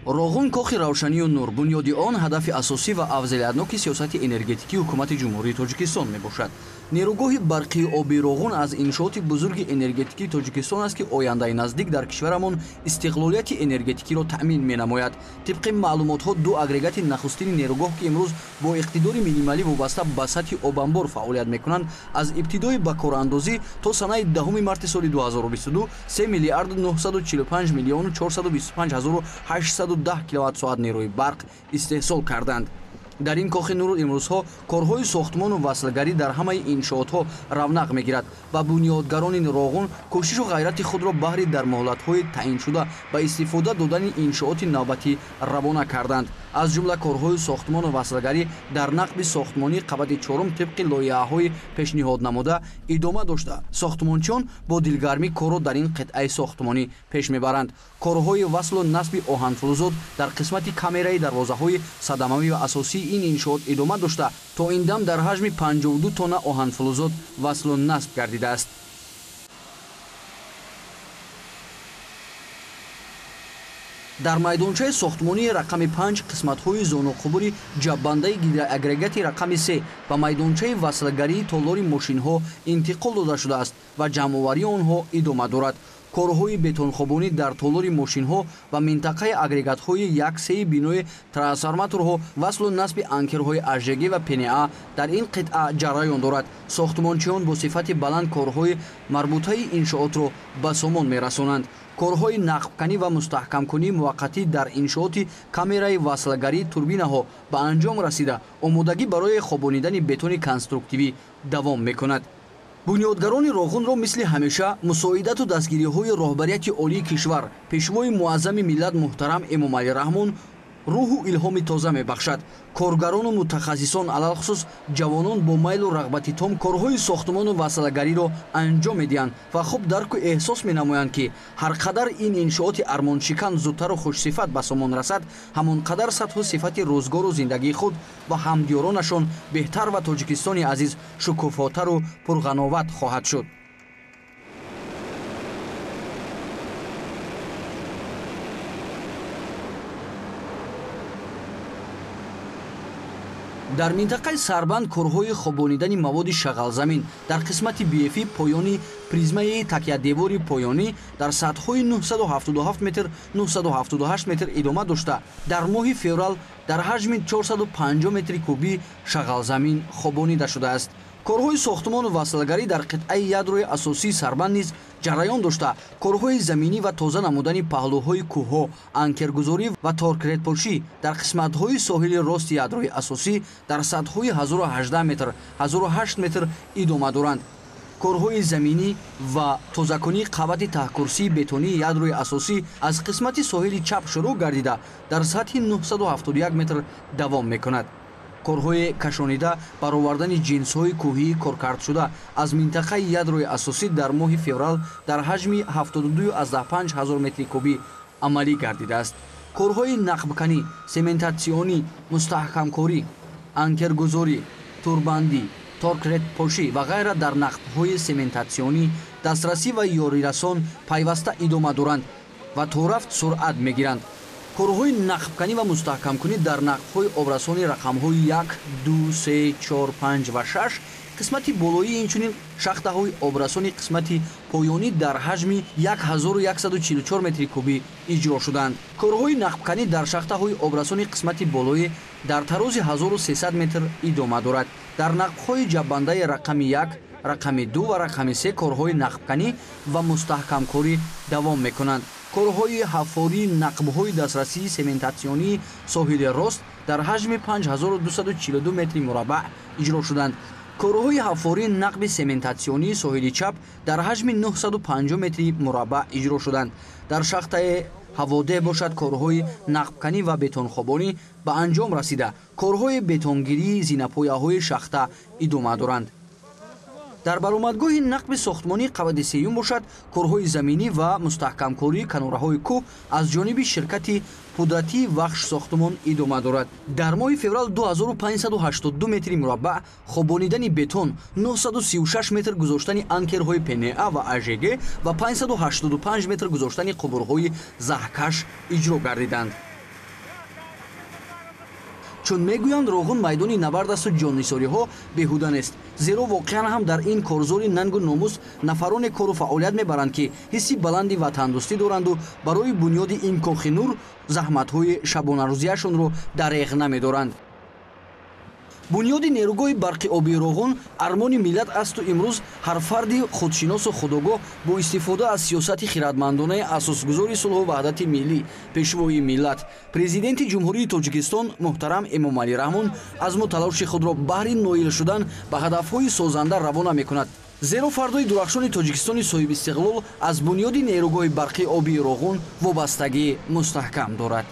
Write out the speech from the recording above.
роғун кохи равшанию нур бунёди он ҳадафи асосӣ ва афзалиятноки сиёсати энергетикии ҳукумати ҷумҳурии тоҷикистон мебошад. нерӯгоҳи барқии оби роғун аз иншооти бузурги энергетикии тоҷикистон аст ки ояндаи наздик дар кишварамон истиқлолияти энергетикиро таъмин менамояд. тибқи маълумотҳо ду агрегати нахустини нерӯгоҳ ки имрӯз бо иқтидори минималӣ вобаста ба сатҳи обанбор фаъолият мекунанд, аз ибтидои ба корандозӣ то санаи 10 марти соли 2022 3 миллиард 945 миллион 425 ҳазору 810 киловаттсоат нерӯи барқ истеҳсол карданд. дар ин кохи нур имрӯзҳо корҳои сохтмону васлгарӣ дар ҳамаи иншоотҳо равнақ мегирад ва бунёдгарони роғун кӯшишу ғайрати худро баҳри дар моҳлатҳои таъиншуда ба истифода додани иншооти навбатӣ равона карданд. аз ҷумла корҳои сохтмону васлгарӣ дар нақби сохтмонӣ қабати 4 тибқи лоиҳаҳои пешниҳоднамуда идома дошта сохтмончиён бо дилгармӣ корро дар ин қитъаи сохтмонӣ пеш мебаранд. корҳои васлу насби оҳанфулӯзот дар қисмати камераи дарвозаҳои садамавӣ ва асосии ин иншоот идома дошта то ин дам дар ҳаҷми 52 тонна оҳанфулӯзот васлу насб гардидааст. дар майдончаи сохтмонии рақами 5 қисматҳои зонуқубури ҷаббандаи гидроагрегати рақами 3 ва майдончаи васлгарии толори мошинҳо интиқол дода шудааст ва ҷамъоварии онҳо идома дорад. корҳои бетонхобонӣ дар толори мошинҳо ва минтақаи агрегатҳои 1/3 бинои трансформаторҳо васлу насби анкерҳои ажг ва пна дар ин қитъа ҷараён дорад. сохтмончиён бо сифати баланд корҳои марбутаи иншоотро ба сомон мерасонанд. корҳои нақбканӣ ва мустаҳкамкунии муваққатӣ дар иншооти камераи васлгарии турбинаҳо ба анҷом расида омодагӣ барои хобонидани бетони конструктивӣ давом мекунад. бунёдгарони роғунро мисли ҳамеша мусоидату дастгириҳои роҳбарияти олии кишвар пешвои муаззами миллат муҳтарам эмомалӣ раҳмон рӯҳу илҳоми тоза мебахшад. коргарону мутахассисон алалхусус ҷавонон бо майлу рағбати том корҳои сохтмону васлгариро анҷом медиҳанд ва хуб дарку эҳсос менамоянд ки ҳар қадар ин иншооти армоншикан зудтару хушсифат ба сомон расад, ҳамон қадар сатҳу сифати рӯзгору зиндагии худ ва ҳамдиёронашон беҳтар ва тоҷикистони азиз шукуфотару пурғановат хоҳад шуд. дар минтақаи сарбанд корҳои хобонидани маводи шағалзамин дар қисмати бф поёни призмаи такядевори поёнӣ дар сатҳҳои 977 метр 978 метр идома дошта дар моҳи феврал дар ҳаҷми 450 метри кубӣ шағалзамин хобонида шудааст. корҳои сохтмону васлгарӣ дар қитъаи ядрои асосии сарбанд низ ҷараён дошта корҳои заминӣ ва тоза намудани паҳлӯҳои кӯҳҳо, анкергузорӣ ва торкретпошӣ дар қисматҳои соҳили рости ядрои асосӣ дар сатҳҳои 1018 метр 1008 метр идома доранд. корҳои заминӣ ва тозакунии қабати таҳкурсии бетонии ядрои асосӣ аз қисмати соҳили чап шурӯъ гардида дар сатҳи 971 метр давом мекунад. корҳои кашонида баровардани ҷинсҳои кӯҳии коркардшуда аз минтақаи ядрои асосӣ дар моҳи феврал дар ҳаҷми 72,5 ҳазор метри кубӣ амалӣ гардидааст. корҳои нақбканӣ, сементатсионӣ, мустаҳкамкорӣ, анкергузорӣ, турбандӣ, торкретпошӣ ва ғайра дар нақбҳои сементатсионӣ дастрасӣ ва ёрирасон пайваста идома доранд ва то рафт суръат мегиранд. корҳои нақбканӣ ва мустаҳкамкунӣ дар нақбҳои обрасони рақамҳои 1, 2, 3, 4, 5 ва 6 қисмати болоӣ инчунин шахтаҳои обрасони қисмати поёнӣ дар ҳаҷми 1144 метри кубӣ иҷро шуданд. корҳои нақбканӣ дар шахтаҳои обрасони қисмати болоӣ дар тарози 1300 метр идома дорад. дар нақбҳои ҷаббандаи рақами 1, рақами 2 ва рақами 3 корҳои нақбканӣ ва мустаҳкамкорӣ давом мекунанд. корҳои ҳафорӣ нақбҳои дастрасии сементатсионии соҳили рост дар ҳаҷми 5242 метри мураббаъ иҷро шуданд. корҳои ҳафорӣ нақби сементатсионии соҳили чап дар ҳаҷми 950 метри мураббаъ иҷро шуданд. дар шахтаи ҳаводеҳ бошад корҳои нақбканӣ ва бетонхобонӣ ба анҷом расида корҳои бетонгирии зинапояҳои шахта идома доранд. дар баромадгоҳи нақби сохтмонии қабати сеюм бошад корҳои заминӣ ва мустаҳкамкории канораҳои кӯҳ аз ҷониби ширкати пудратии вахш сохтмон идома дорад. дар моҳи феврал 2582 метри мураббаъ хобонидани бетон, 936 метр гузоштани анкерҳои пна ва ажг ва 585 метр гузоштани қубурҳои заҳкаш иҷро гардиданд. чун мегӯянд Роғун майдони набард асту ҷоннисориҳо беҳуда нест, зеро воқеан ҳам дар ин корзори нангу номус нафароне кору фаъолият мебаранд ки ҳисси баланди ватандӯстӣ доранду барои бунёди ин кохи нур заҳматҳои шабонарӯзиашонро дареғ намедоранд. бунёди нерӯгоҳи барқи обии Роғун армони миллат асту имрӯз ҳар фарди худшиносу худогоҳ бо истифода аз сиёсати хиратмандонаи асосгузори сулҳу ваҳдати миллӣ пешвои миллат президенти ҷумҳурии Тоҷикистон муҳтарам Эмомалӣ Раҳмон азму талоши худро баҳри ноил шудан ба ҳадафҳои созанда равона мекунад, зеро фардои дурахшони Тоҷикистони соҳибистиқлол аз бунёди нерӯгоҳи барқи обии Роғун вобастагии мустаҳкам дорад.